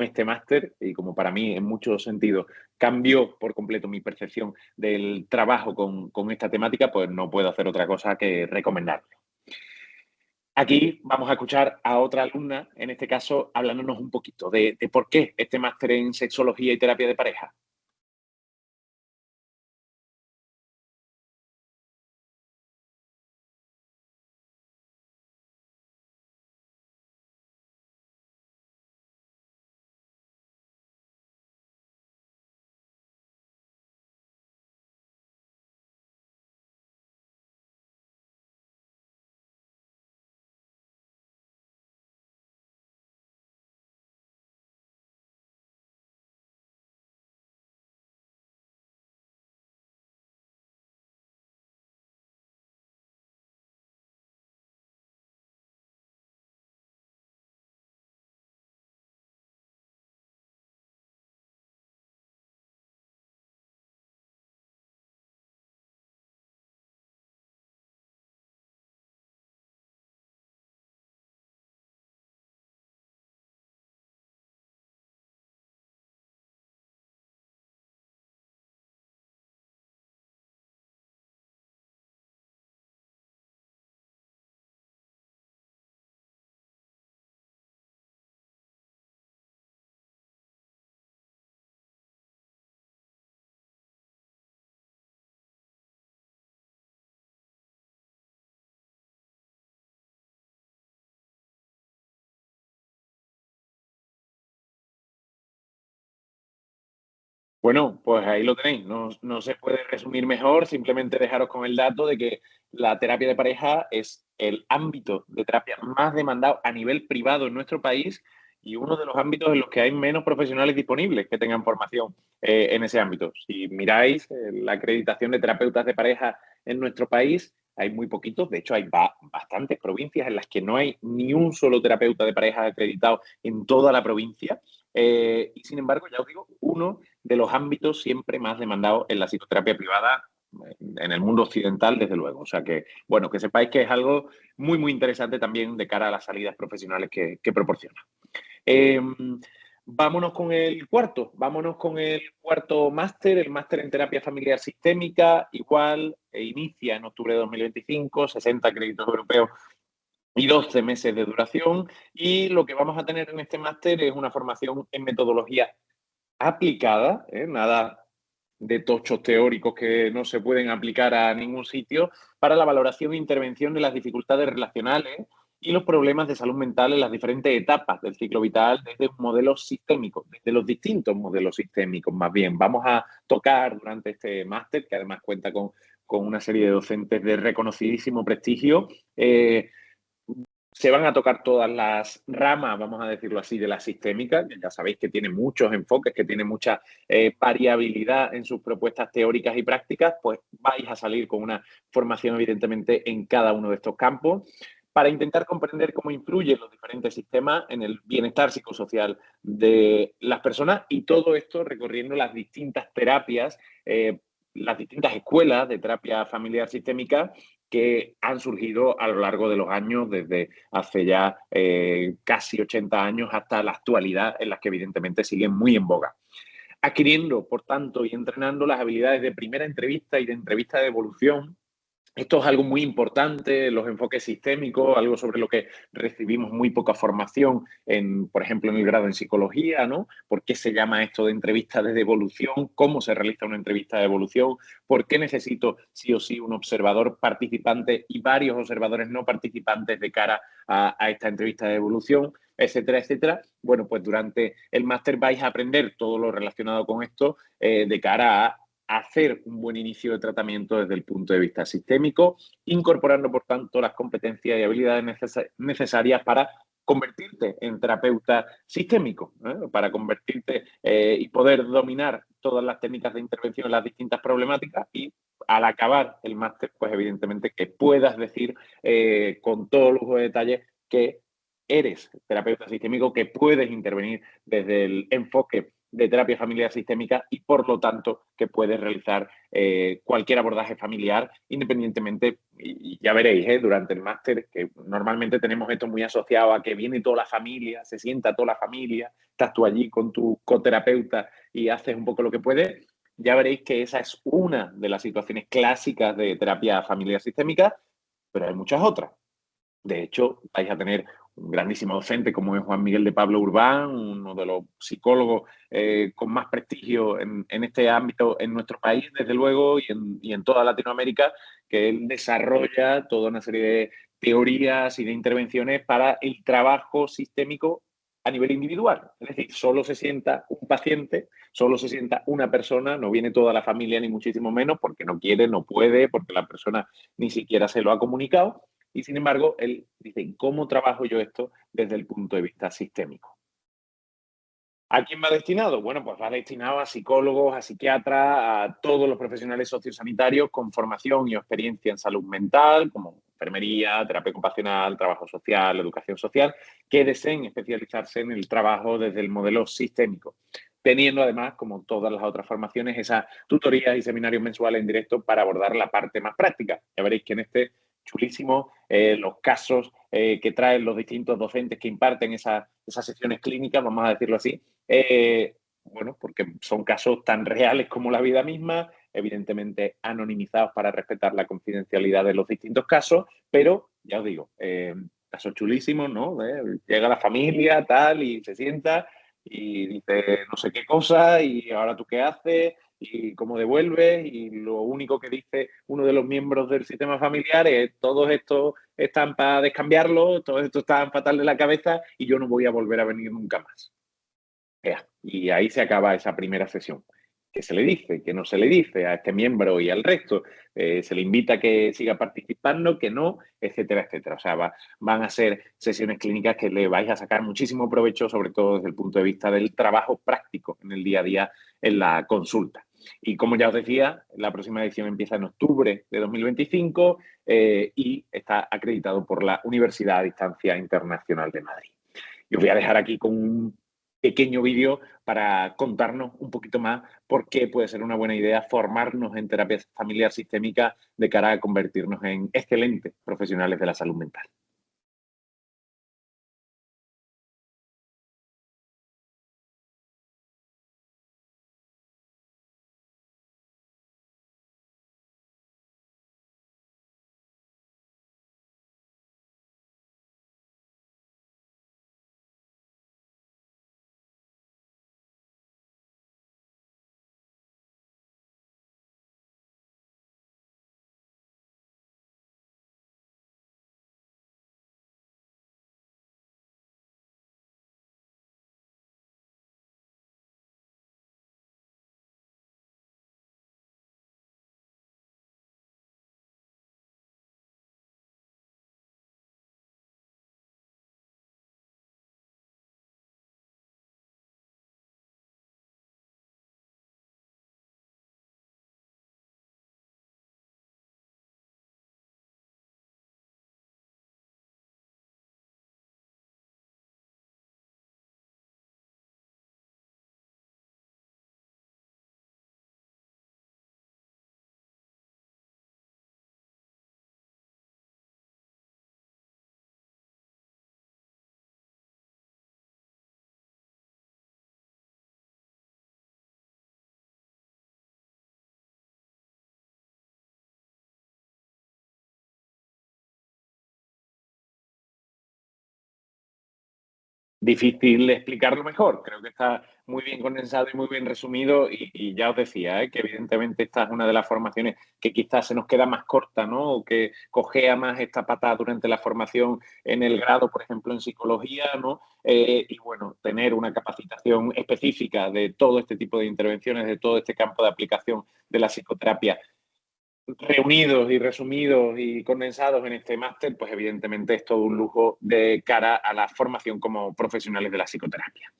este máster y como para mí en muchos sentidos cambió por completo mi percepción del trabajo con esta temática, pues no puedo hacer otra cosa que recomendarlo. Aquí vamos a escuchar a otra alumna, en este caso, hablándonos un poquito de por qué este máster en sexología y terapia de pareja. Bueno, pues ahí lo tenéis. No se puede resumir mejor, simplemente dejaros con el dato de que la terapia de pareja es el ámbito de terapia más demandado a nivel privado en nuestro país y uno de los ámbitos en los que hay menos profesionales disponibles que tengan formación en ese ámbito. Si miráis la acreditación de terapeutas de pareja en nuestro país, hay muy poquitos. De hecho, hay bastantes provincias en las que no hay ni un solo terapeuta de pareja acreditado en toda la provincia. Y sin embargo, ya os digo, uno de los ámbitos siempre más demandados en la psicoterapia privada en el mundo occidental, desde luego. O sea que, bueno, que sepáis que es algo muy, muy interesante también de cara a las salidas profesionales que proporciona. Eh, vámonos con el cuarto máster, el máster en terapia familiar sistémica, igual, inicia en octubre de 2025, 60 créditos europeos y 12 meses de duración. Y lo que vamos a tener en este máster es una formación en metodología aplicada, nada de tochos teóricos que no se pueden aplicar a ningún sitio, para la valoración e intervención de las dificultades relacionales y los problemas de salud mental en las diferentes etapas del ciclo vital desde un modelo sistémico, desde los distintos modelos sistémicos más bien. Vamos a tocar durante este máster, que además cuenta con una serie de docentes de reconocidísimo prestigio, se van a tocar todas las ramas, vamos a decirlo así, de la sistémica, que ya sabéis que tiene muchos enfoques, que tiene mucha variabilidad en sus propuestas teóricas y prácticas, pues vais a salir con una formación evidentemente en cada uno de estos campos para intentar comprender cómo influyen los diferentes sistemas en el bienestar psicosocial de las personas y todo esto recorriendo las distintas terapias, las distintas escuelas de terapia familiar sistémica que han surgido a lo largo de los años, desde hace ya casi 80 años hasta la actualidad, en las que evidentemente siguen muy en boga. Adquiriendo, por tanto, y entrenando las habilidades de primera entrevista y de entrevista de evolución. Esto es algo muy importante, los enfoques sistémicos, algo sobre lo que recibimos muy poca formación, por ejemplo, en el grado en psicología, ¿no? ¿Por qué se llama esto de entrevista de devolución? ¿Cómo se realiza una entrevista de devolución? ¿Por qué necesito sí o sí un observador participante y varios observadores no participantes de cara a esta entrevista de devolución? Etcétera, etcétera. Bueno, pues durante el máster vais a aprender todo lo relacionado con esto de cara a hacer un buen inicio de tratamiento desde el punto de vista sistémico, incorporando, por tanto, las competencias y habilidades necesarias para convertirte en terapeuta sistémico, para convertirte y poder dominar todas las técnicas de intervención en las distintas problemáticas y al acabar el máster, pues evidentemente que puedas decir con todo lujo de detalle que eres terapeuta sistémico, que puedes intervenir desde el enfoque de terapia familiar sistémica y por lo tanto que puedes realizar cualquier abordaje familiar independientemente, y ya veréis durante el máster que normalmente tenemos esto muy asociado a que viene toda la familia, se sienta toda la familia, estás tú allí con tu coterapeuta y haces un poco lo que puedes. Ya veréis que esa es una de las situaciones clásicas de terapia familiar sistémica, pero hay muchas otras. De hecho, vais a tener un grandísimo docente como es Juan Miguel de Pablo Urbán, uno de los psicólogos con más prestigio en este ámbito en nuestro país, desde luego, y en toda Latinoamérica, que él desarrolla toda una serie de teorías y de intervenciones para el trabajo sistémico a nivel individual. Es decir, solo se sienta un paciente, solo se sienta una persona, no viene toda la familia ni muchísimo menos porque no quiere, no puede, porque la persona ni siquiera se lo ha comunicado. Y sin embargo, él dice, ¿cómo trabajo yo esto desde el punto de vista sistémico? ¿A quién va destinado? Bueno, pues va destinado a psicólogos, a psiquiatras, a todos los profesionales sociosanitarios con formación y experiencia en salud mental, como enfermería, terapia ocupacional, trabajo social, educación social, que deseen especializarse en el trabajo desde el modelo sistémico, teniendo además, como todas las otras formaciones, esas tutorías y seminarios mensuales en directo para abordar la parte más práctica. Ya veréis que en este chulísimo los casos que traen los distintos docentes que imparten esas sesiones clínicas, vamos a decirlo así, bueno, porque son casos tan reales como la vida misma, evidentemente anonimizados para respetar la confidencialidad de los distintos casos, pero ya os digo, casos chulísimos, ¿no? Llega la familia, tal, y se sienta y dice no sé qué cosa, y ahora tú qué haces, y cómo devuelves, y lo único que dice uno de los miembros del sistema familiar es todos estos están para descambiarlo, todos estos están fatal de la cabeza y yo no voy a volver a venir nunca más. Y ahí se acaba esa primera sesión. qué se le dice, qué no se le dice a este miembro y al resto. Se le invita a que siga participando, que no, etcétera, etcétera. O sea, van a ser sesiones clínicas que le vais a sacar muchísimo provecho, sobre todo desde el punto de vista del trabajo práctico en el día a día en la consulta. Y como ya os decía, la próxima edición empieza en octubre de 2025 y está acreditado por la Universidad a Distancia Internacional de Madrid. Y os voy a dejar aquí con un pequeño vídeo para contarnos un poquito más por qué puede ser una buena idea formarnos en terapia familiar sistémica de cara a convertirnos en excelentes profesionales de la salud mental. Difícil explicarlo mejor. Creo que está muy bien condensado y muy bien resumido y ya os decía, que evidentemente esta es una de las formaciones que quizás se nos queda más corta, ¿no? O que cojea más esta pata durante la formación en el grado, por ejemplo, en psicología, ¿no? Y bueno, tener una capacitación específica de todo este tipo de intervenciones, de todo este campo de aplicación de la psicoterapia reunidos y resumidos y condensados en este máster, pues evidentemente es todo un lujo de cara a la formación como profesionales de la psicoterapia.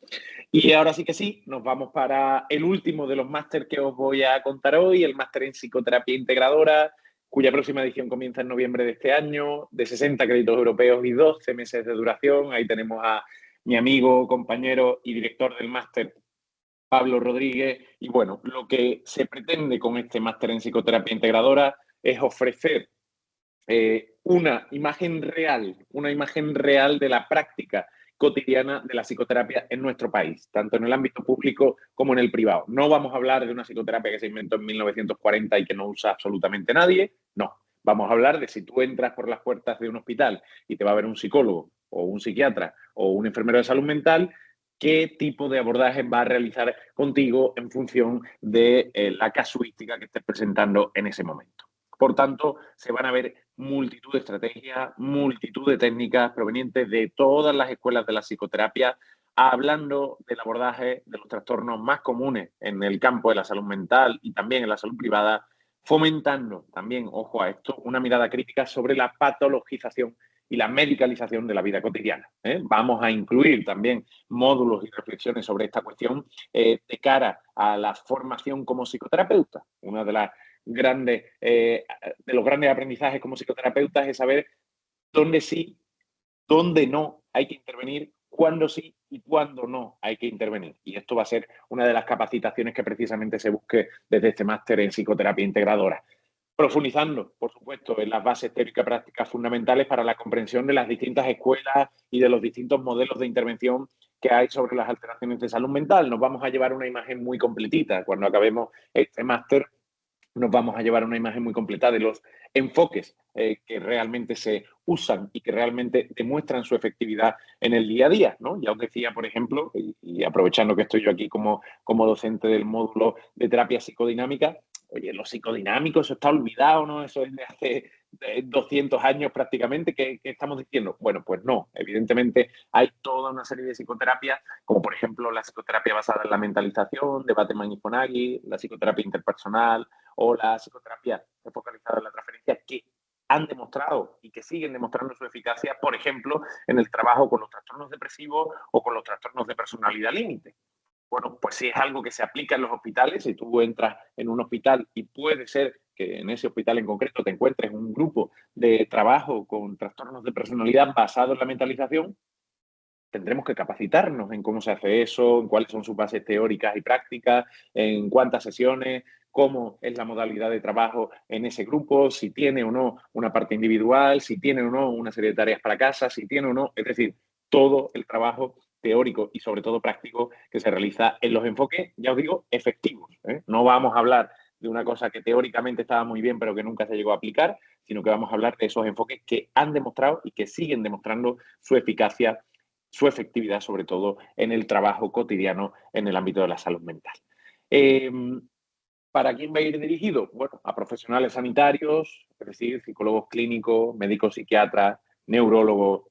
Y ahora sí que sí, nos vamos para el último de los máster que os voy a contar hoy, el máster en psicoterapia integradora, cuya próxima edición comienza en noviembre de este año, de 60 créditos europeos y 12 meses de duración. Ahí tenemos a mi amigo, compañero y director del máster, Pablo Rodríguez. Y bueno, lo que se pretende con este máster en psicoterapia integradora es ofrecer una imagen real de la práctica cotidiana de la psicoterapia en nuestro país, tanto en el ámbito público como en el privado. No vamos a hablar de una psicoterapia que se inventó en 1940 y que no usa absolutamente nadie, no. Vamos a hablar de si tú entras por las puertas de un hospital y te va a ver un psicólogo o un psiquiatra o un enfermero de salud mental, qué tipo de abordaje va a realizar contigo en función de la casuística que estés presentando en ese momento. Por tanto, se van a ver multitud de estrategias, multitud de técnicas provenientes de todas las escuelas de la psicoterapia, hablando del abordaje de los trastornos más comunes en el campo de la salud mental y también en la salud privada, fomentando también, ojo a esto, una mirada crítica sobre la patologización y la medicalización de la vida cotidiana. Vamos a incluir también módulos y reflexiones sobre esta cuestión de cara a la formación como psicoterapeuta. Una de las de los grandes aprendizajes como psicoterapeutas es saber dónde sí, dónde no hay que intervenir, cuándo sí y cuándo no hay que intervenir. Y esto va a ser una de las capacitaciones que precisamente se busque desde este máster en psicoterapia integradora. Profundizando, por supuesto, en las bases teóricas prácticas fundamentales para la comprensión de las distintas escuelas y de los distintos modelos de intervención que hay sobre las alteraciones de salud mental. Nos vamos a llevar una imagen muy completita. Cuando acabemos este máster, nos vamos a llevar una imagen muy completa de los enfoques que realmente se usan y que realmente demuestran su efectividad en el día a día, ¿no? Ya os decía, por ejemplo, y aprovechando que estoy yo aquí como docente del módulo de terapia psicodinámica, oye, lo psicodinámico, eso está olvidado, ¿no? Eso es de hace 200 años prácticamente, ¿qué estamos diciendo? Bueno, pues no, evidentemente hay toda una serie de psicoterapias, como por ejemplo la psicoterapia basada en la mentalización, de Bateman y Fonagy, la psicoterapia interpersonal o la psicoterapia focalizada en la transferencia, que han demostrado y que siguen demostrando su eficacia, por ejemplo, en el trabajo con los trastornos depresivos o con los trastornos de personalidad límite. Bueno, pues si es algo que se aplica en los hospitales, si tú entras en un hospital y puede ser que en ese hospital en concreto te encuentres un grupo de trabajo con trastornos de personalidad basado en la mentalización, tendremos que capacitarnos en cómo se hace eso, en cuáles son sus bases teóricas y prácticas, en cuántas sesiones, cómo es la modalidad de trabajo en ese grupo, si tiene o no una parte individual, si tiene o no una serie de tareas para casa, si tiene o no, es decir, todo el trabajo teórico y sobre todo práctico que se realiza en los enfoques, ya os digo, efectivos. No vamos a hablar de una cosa que teóricamente estaba muy bien pero que nunca se llegó a aplicar, sino que vamos a hablar de esos enfoques que han demostrado y que siguen demostrando su eficacia, su efectividad, sobre todo en el trabajo cotidiano en el ámbito de la salud mental. Eh, ¿Para quién va a ir dirigido? Bueno, a profesionales sanitarios, es decir, psicólogos clínicos, médicos psiquiatras, neurólogos,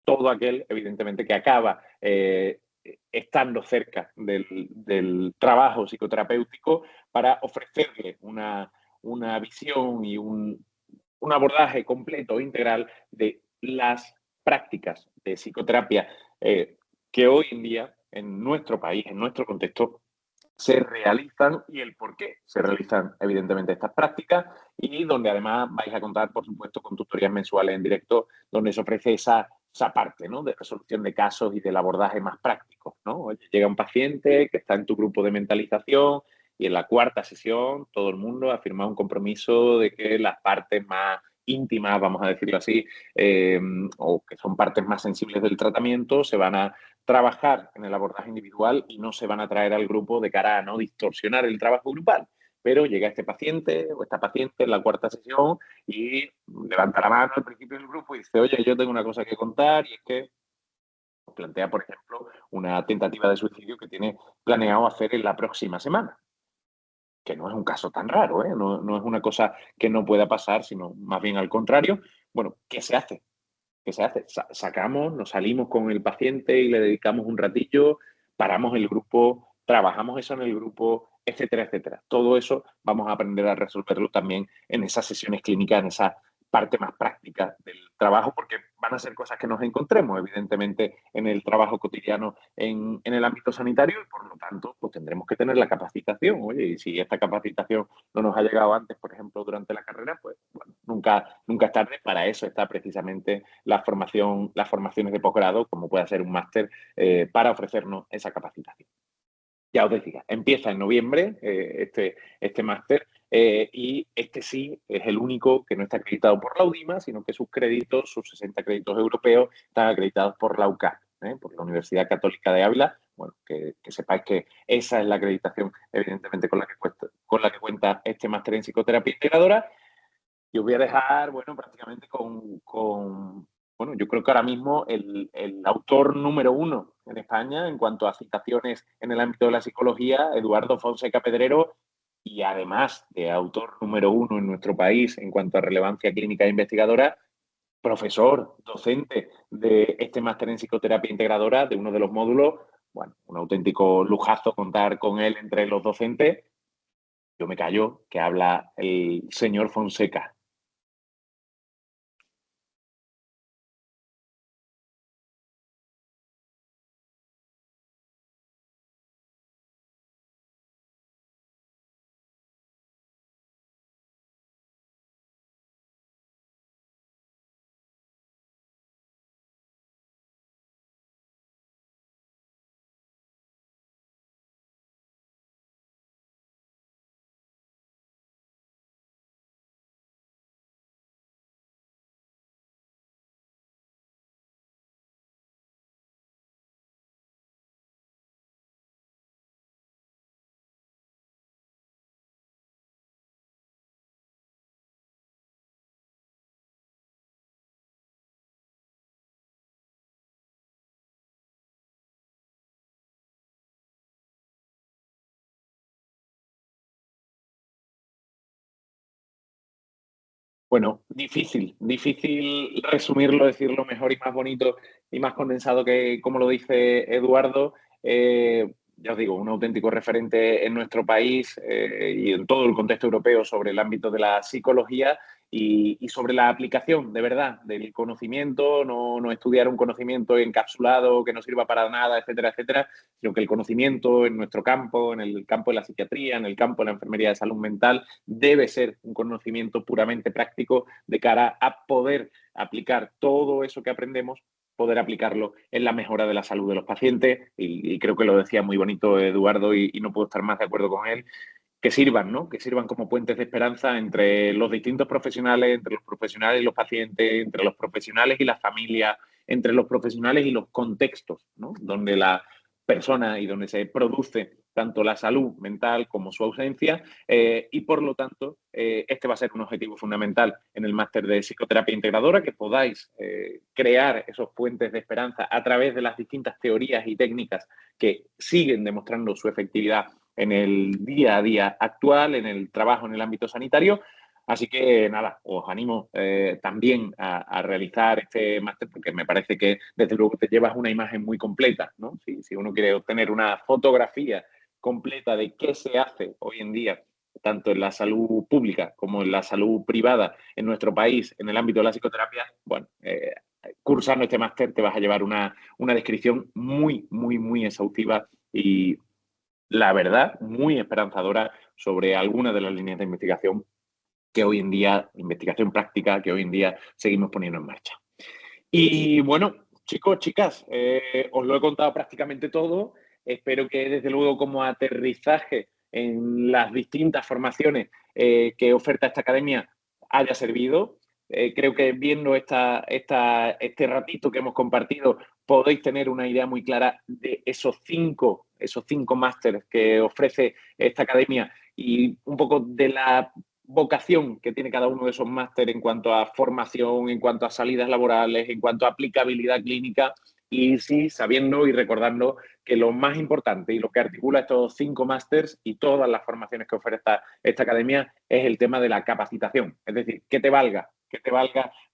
todo aquel, evidentemente, que acaba estando cerca del trabajo psicoterapéutico para ofrecerle una visión y un abordaje completo, integral de las prácticas de psicoterapia que hoy en día, en nuestro país, en nuestro contexto, se realizan y el por qué se realizan, evidentemente, estas prácticas y donde además vais a contar, por supuesto, con tutorías mensuales en directo, donde se ofrece esa parte, ¿no?, de resolución de casos y del abordaje más práctico, ¿no? Oye, llega un paciente que está en tu grupo de mentalización y en la cuarta sesión todo el mundo ha firmado un compromiso de que las partes más íntimas, vamos a decirlo así, o que son partes más sensibles del tratamiento, se van a trabajar en el abordaje individual y no se van a traer al grupo de cara a no distorsionar el trabajo grupal. Pero llega este paciente o esta paciente en la cuarta sesión y levanta la mano al principio del grupo y dice, oye, yo tengo una cosa que contar y es que plantea, por ejemplo, una tentativa de suicidio que tiene planeado hacer en la próxima semana, que no es un caso tan raro, ¿eh? No es una cosa que no pueda pasar, sino más bien al contrario. Bueno, ¿qué se hace? ¿Qué se hace? Sacamos, nos salimos con el paciente y le dedicamos un ratillo, paramos el grupo, trabajamos eso en el grupo, etcétera, etcétera. Todo eso vamos a aprender a resolverlo también en esas sesiones clínicas, en esa parte más práctica del trabajo, porque van a ser cosas que nos encontremos, evidentemente, en el trabajo cotidiano en el ámbito sanitario y, por lo tanto, pues tendremos que tener la capacitación. Oye, y si esta capacitación no nos ha llegado antes, por ejemplo, durante la carrera, pues bueno, nunca es tarde. Para eso está precisamente la formación, las formaciones de posgrado, como puede ser un máster, para ofrecernos esa capacitación. Ya os decía, empieza en noviembre este máster y este sí es el único que no está acreditado por la UDIMA, sino que sus créditos, sus 60 créditos europeos, están acreditados por la UCA, por la Universidad Católica de Ávila. Bueno, que sepáis que esa es la acreditación, evidentemente, con la que cuenta este máster en psicoterapia integradora. Y os voy a dejar, bueno, prácticamente bueno, yo creo que ahora mismo el autor número uno en España en cuanto a citaciones en el ámbito de la psicología, Eduardo Fonseca Pedrero, y además de autor número uno en nuestro país en cuanto a relevancia clínica e investigadora, profesor, docente de este máster en psicoterapia integradora de uno de los módulos. Bueno, un auténtico lujazo contar con él entre los docentes. Yo me callo, que habla el señor Fonseca. Bueno, difícil resumirlo, decirlo mejor y más bonito y más condensado que como lo dice Eduardo. Ya os digo, un auténtico referente en nuestro país y en todo el contexto europeo sobre el ámbito de la psicología y sobre la aplicación, de verdad, del conocimiento, no estudiar un conocimiento encapsulado que no sirva para nada, etcétera, etcétera, sino que el conocimiento en nuestro campo, en el campo de la psiquiatría, en el campo de la enfermería de salud mental, debe ser un conocimiento puramente práctico de cara a poder aplicar todo eso que aprendemos, poder aplicarlo en la mejora de la salud de los pacientes. Y creo que lo decía muy bonito Eduardo y no puedo estar más de acuerdo con él, que sirvan, ¿no? Que sirvan como puentes de esperanza entre los distintos profesionales, entre los profesionales y los pacientes, entre los profesionales y las familias, entre los profesionales y los contextos, ¿no? Donde la persona y donde se produce tanto la salud mental como su ausencia y por lo tanto este va a ser un objetivo fundamental en el máster de psicoterapia integradora, que podáis crear esos puentes de esperanza a través de las distintas teorías y técnicas que siguen demostrando su efectividad en el día a día actual, en el trabajo en el ámbito sanitario. Así que nada, os animo también a realizar este máster porque me parece que desde luego te llevas una imagen muy completa, ¿no? Si uno quiere obtener una fotografía completa de qué se hace hoy en día, tanto en la salud pública como en la salud privada en nuestro país, en el ámbito de la psicoterapia, bueno, cursando este máster te vas a llevar una descripción muy exhaustiva y la verdad, muy esperanzadora sobre algunas de las líneas de investigación que hoy en día, investigación práctica, que hoy en día seguimos poniendo en marcha. Y bueno, chicos, chicas, os lo he contado prácticamente todo. Espero que desde luego como aterrizaje en las distintas formaciones que oferta esta academia haya servido. Creo que viendo este ratito que hemos compartido podéis tener una idea muy clara de esos cinco másteres que ofrece esta academia y un poco de la vocación que tiene cada uno de esos másteres en cuanto a formación, en cuanto a salidas laborales, en cuanto a aplicabilidad clínica y sí, sabiendo y recordando que lo más importante y lo que articula estos 5 másters y todas las formaciones que ofrece esta academia es el tema de la capacitación. Es decir, que te valga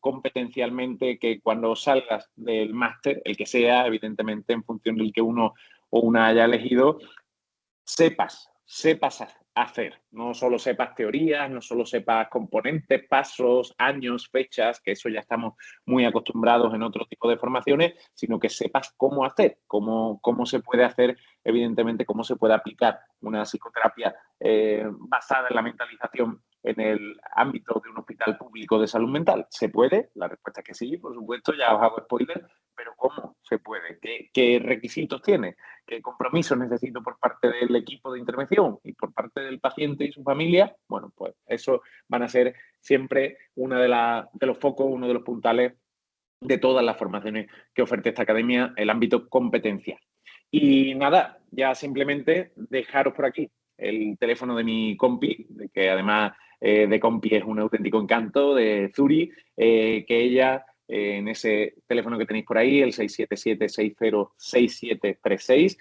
competencialmente, que cuando salgas del máster, el que sea, evidentemente en función del que uno o una haya elegido, sepas hacer. No solo sepas teorías, no solo sepas componentes, pasos, años, fechas, que eso ya estamos muy acostumbrados en otro tipo de formaciones, sino que sepas cómo hacer, cómo se puede hacer, evidentemente, cómo se puede aplicar una psicoterapia basada en la mentalización en el ámbito de un hospital público de salud mental. ¿Se puede? La respuesta es que sí, por supuesto, ya os hago spoiler, pero ¿cómo se puede? ¿Qué requisitos tiene? ¿Qué compromisos necesito por parte del equipo de intervención y por parte del paciente y su familia? Bueno, pues eso van a ser siempre de los focos, uno de los puntales de todas las formaciones que ofrece esta academia, el ámbito competencial. Y nada, ya simplemente dejaros por aquí el teléfono de mi compi, que además de compi es un auténtico encanto, de Zuri, que ella en ese teléfono que tenéis por ahí, el 677-606736,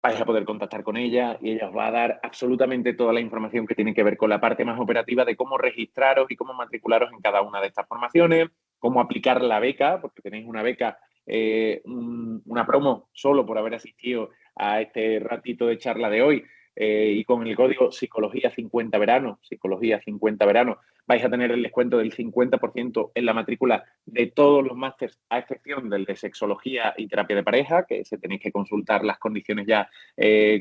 vais a poder contactar con ella y ella os va a dar absolutamente toda la información que tiene que ver con la parte más operativa de cómo registraros y cómo matricularos en cada una de estas formaciones, cómo aplicar la beca, porque tenéis una beca, una promo solo por haber asistido a este ratito de charla de hoy y con el código psicología 50 verano, vais a tener el descuento del 50% en la matrícula de todos los másters, a excepción del de sexología y terapia de pareja, que se tenéis que consultar las condiciones ya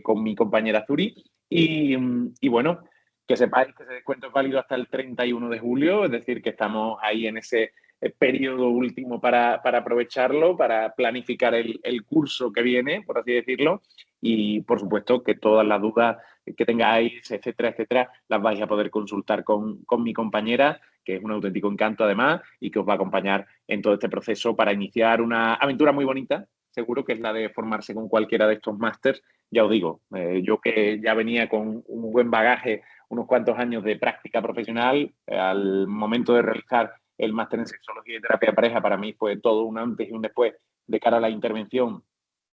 con mi compañera Zuri. Y bueno, que sepáis que ese descuento es válido hasta el 31 de julio, es decir, que estamos ahí en ese periodo último para aprovecharlo, para planificar el curso que viene, por así decirlo, y por supuesto que todas las dudas que tengáis, etcétera, etcétera, las vais a poder consultar con mi compañera, que es un auténtico encanto además y que os va a acompañar en todo este proceso para iniciar una aventura muy bonita, seguro que es la de formarse con cualquiera de estos másters. Ya os digo, yo que ya venía con un buen bagaje, unos cuantos años de práctica profesional, al momento de realizar el máster en sexología y terapia de pareja, para mí fue todo un antes y un después de cara a la intervención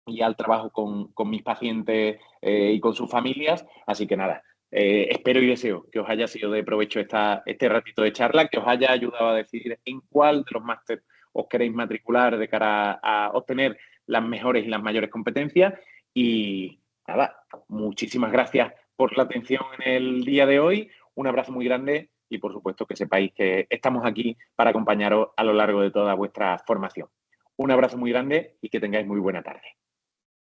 y al trabajo con mis pacientes y con sus familias. Así que nada, espero y deseo que os haya sido de provecho este ratito de charla, que os haya ayudado a decidir en cuál de los másteres os queréis matricular de cara a obtener las mejores y las mayores competencias. Y nada, muchísimas gracias por la atención en el día de hoy. Un abrazo muy grande y por supuesto que sepáis que estamos aquí para acompañaros a lo largo de toda vuestra formación. Un abrazo muy grande y que tengáis muy buena tarde.